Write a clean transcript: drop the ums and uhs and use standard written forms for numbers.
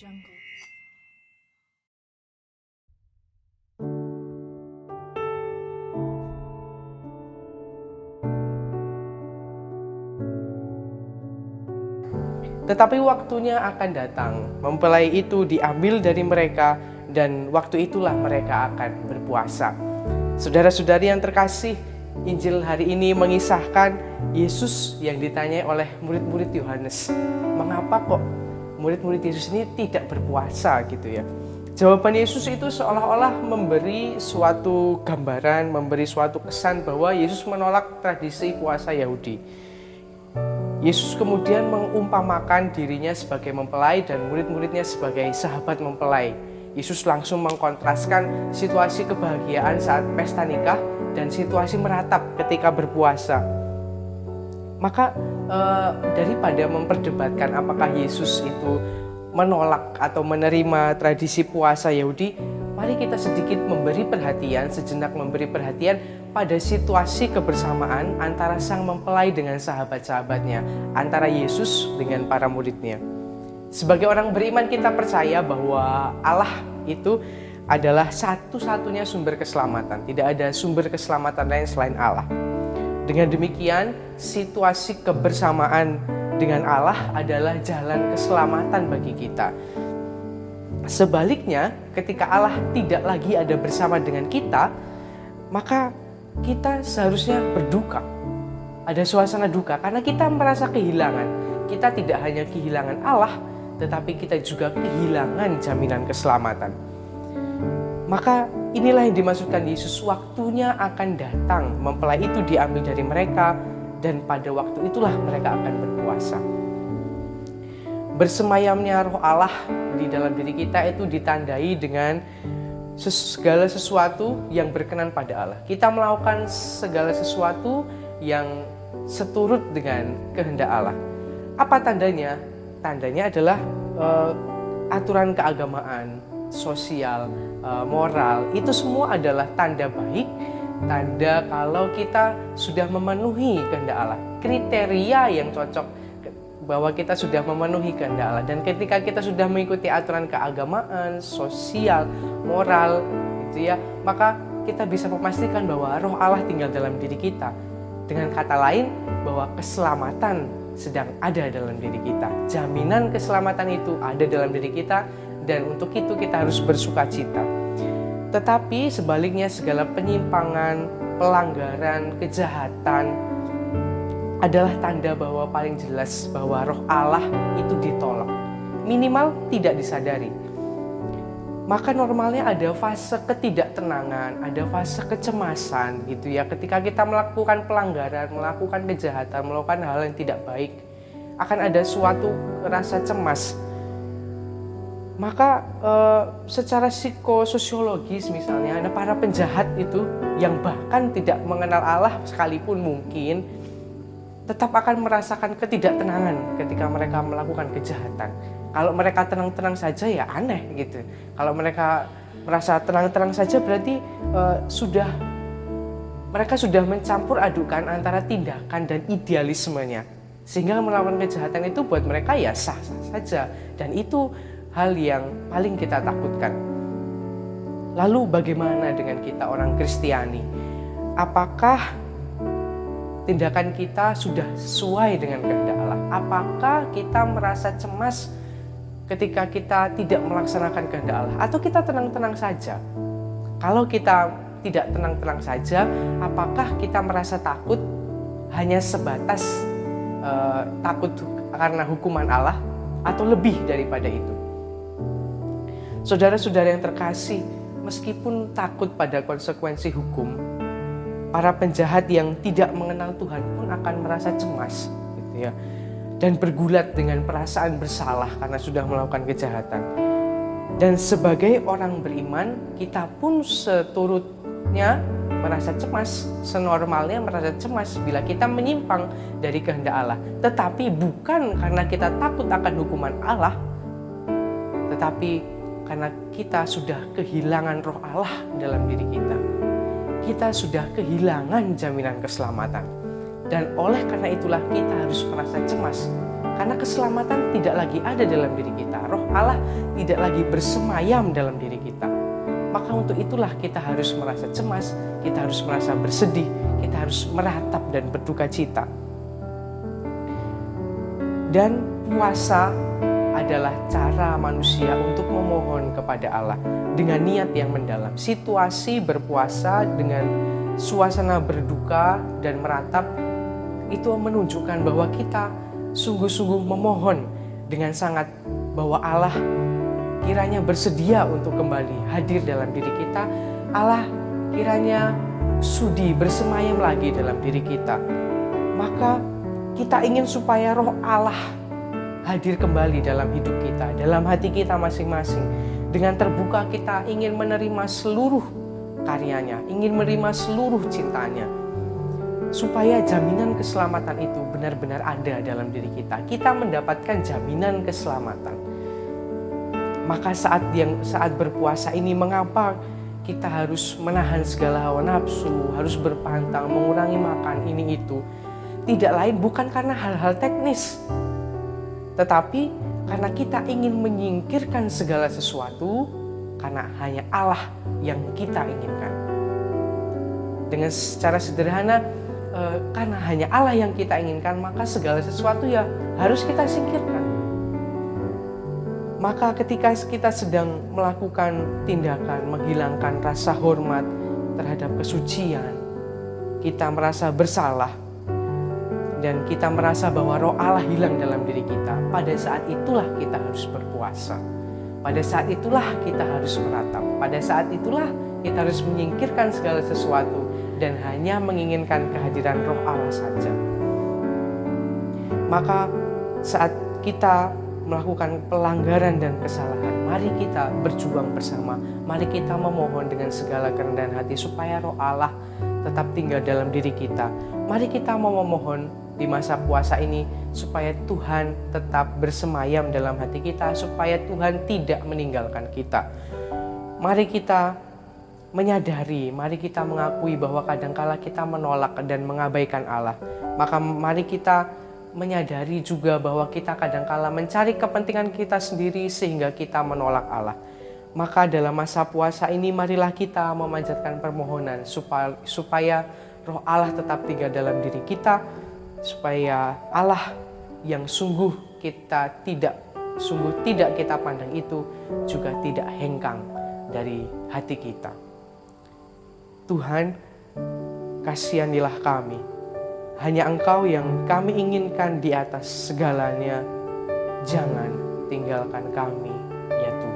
Jungle. Tetapi waktunya akan datang, mempelai itu diambil dari mereka, dan waktu itulah mereka akan berpuasa. Saudara-saudari yang terkasih, Injil hari ini mengisahkan Yesus yang ditanyai oleh murid-murid Yohanes. Mengapa kok murid-murid Yesus ini tidak berpuasa gitu ya? Jawaban Yesus itu seolah-olah memberi suatu gambaran, memberi suatu kesan bahwa Yesus menolak tradisi puasa Yahudi. Yesus kemudian mengumpamakan dirinya sebagai mempelai dan murid-muridnya sebagai sahabat mempelai. Yesus langsung mengkontraskan situasi kebahagiaan saat pesta nikah dan situasi meratap ketika berpuasa. Maka daripada memperdebatkan apakah Yesus itu menolak atau menerima tradisi puasa Yahudi, mari kita sedikit sejenak memberi perhatian pada situasi kebersamaan antara sang mempelai dengan sahabat-sahabatnya, antara Yesus dengan para muridnya. Sebagai orang beriman, kita percaya bahwa Allah itu adalah satu-satunya sumber keselamatan. Tidak ada sumber keselamatan lain selain Allah. Dengan demikian, situasi kebersamaan dengan Allah adalah jalan keselamatan bagi kita. Sebaliknya, ketika Allah tidak lagi ada bersama dengan kita, maka kita seharusnya berduka. Ada suasana duka karena kita merasa kehilangan. Kita tidak hanya kehilangan Allah, tetapi kita juga kehilangan jaminan keselamatan. Maka inilah yang dimaksudkan Yesus, waktunya akan datang, mempelai itu diambil dari mereka, dan pada waktu itulah mereka akan berpuasa. Bersemayamnya Roh Allah di dalam diri kita itu ditandai dengan segala sesuatu yang berkenan pada Allah. Kita melakukan segala sesuatu yang seturut dengan kehendak Allah. Apa tandanya? Tandanya adalah aturan keagamaan, sosial, moral. Itu semua adalah tanda baik, tanda kalau kita sudah memenuhi kehendak Allah. Kriteria yang cocok bahwa kita sudah memenuhi kehendak Allah. Dan ketika kita sudah mengikuti aturan keagamaan, sosial, moral, gitu ya, maka kita bisa memastikan bahwa Roh Allah tinggal dalam diri kita. Dengan kata lain, bahwa keselamatan sedang ada dalam diri kita. Jaminan keselamatan itu ada dalam diri kita, dan untuk itu kita harus bersukacita. Tetapi sebaliknya, segala penyimpangan, pelanggaran, kejahatan adalah tanda bahwa paling jelas bahwa Roh Allah itu ditolak. Minimal tidak disadari. Maka normalnya ada fase ketidaktenangan, ada fase kecemasan gitu ya. Ketika kita melakukan pelanggaran, melakukan kejahatan, melakukan hal yang tidak baik, akan ada suatu rasa cemas. Maka secara psikososiologis misalnya, ada para penjahat itu yang bahkan tidak mengenal Allah sekalipun mungkin tetap akan merasakan ketidaktenangan ketika mereka melakukan kejahatan. Kalau mereka tenang-tenang saja ya aneh gitu. Kalau mereka merasa tenang-tenang saja berarti mereka sudah mencampur adukan antara tindakan dan idealismenya. Sehingga melakukan kejahatan itu buat mereka ya sah-sah saja. Dan itu hal yang paling kita takutkan. Lalu bagaimana dengan kita orang Kristiani? Apakah tindakan kita sudah sesuai dengan kehendak Allah? Apakah kita merasa cemas ketika kita tidak melaksanakan kehendak Allah? Atau kita tenang-tenang saja? Kalau kita tidak tenang-tenang saja, apakah kita merasa takut hanya sebatas takut karena hukuman Allah? Atau lebih daripada itu? Saudara-saudara yang terkasih, meskipun takut pada konsekuensi hukum, para penjahat yang tidak mengenal Tuhan pun akan merasa cemas gitu ya, dan bergulat dengan perasaan bersalah karena sudah melakukan kejahatan. Dan sebagai orang beriman, kita pun seturutnya merasa cemas, senormalnya merasa cemas bila kita menyimpang dari kehendak Allah. Tetapi bukan karena kita takut akan hukuman Allah, tetapi karena kita sudah kehilangan Roh Allah dalam diri kita. Kita sudah kehilangan jaminan keselamatan. Dan oleh karena itulah kita harus merasa cemas. Karena keselamatan tidak lagi ada dalam diri kita. Roh Allah tidak lagi bersemayam dalam diri kita. Maka untuk itulah kita harus merasa cemas, kita harus merasa bersedih, kita harus meratap dan berduka cita. Dan puasa adalah cara manusia untuk memohon kepada Allah dengan niat yang mendalam. Situasi berpuasa dengan suasana berduka dan meratap itu menunjukkan bahwa kita sungguh-sungguh memohon dengan sangat bahwa Allah kiranya bersedia untuk kembali hadir dalam diri kita. Allah kiranya sudi bersemayam lagi dalam diri kita. Maka kita ingin supaya roh Allah hadir kembali dalam hidup kita, dalam hati kita masing-masing. Dengan terbuka kita ingin menerima seluruh karyanya, ingin menerima seluruh cintanya. Supaya jaminan keselamatan itu benar-benar ada dalam diri kita. Kita mendapatkan jaminan keselamatan. Maka saat berpuasa ini, mengapa kita harus menahan segala hawa nafsu, harus berpantang, mengurangi makan ini itu? Tidak lain bukan karena hal-hal teknis, tetapi karena kita ingin menyingkirkan segala sesuatu, karena hanya Allah yang kita inginkan. Dengan secara sederhana, karena hanya Allah yang kita inginkan, maka segala sesuatu ya harus kita singkirkan. Maka ketika kita sedang melakukan tindakan menghilangkan rasa hormat terhadap kesucian, kita merasa bersalah dan kita merasa bahwa roh Allah hilang dalam diri kita. Pada saat itulah kita harus berpuasa. Pada saat itulah kita harus meratap. Pada saat itulah kita harus menyingkirkan segala sesuatu dan hanya menginginkan kehadiran roh Allah saja. Maka saat kita melakukan pelanggaran dan kesalahan, mari kita berjuang bersama. Mari kita memohon dengan segala kerendahan hati supaya roh Allah tetap tinggal dalam diri kita. Mari kita memohon di masa puasa ini supaya Tuhan tetap bersemayam dalam hati kita, supaya Tuhan tidak meninggalkan kita. Mari kita menyadari, mari kita mengakui bahwa kadangkala kita menolak dan mengabaikan Allah. Maka mari kita menyadari juga bahwa kita kadangkala mencari kepentingan kita sendiri sehingga kita menolak Allah. Maka dalam masa puasa ini marilah kita memanjatkan permohonan supaya roh Allah tetap tinggal dalam diri kita, supaya Allah yang sungguh tidak kita pandang itu juga tidak hengkang dari hati kita. Tuhan, kasihanilah kami. Hanya Engkau yang kami inginkan di atas segalanya. Jangan tinggalkan kami, ya Tuhan.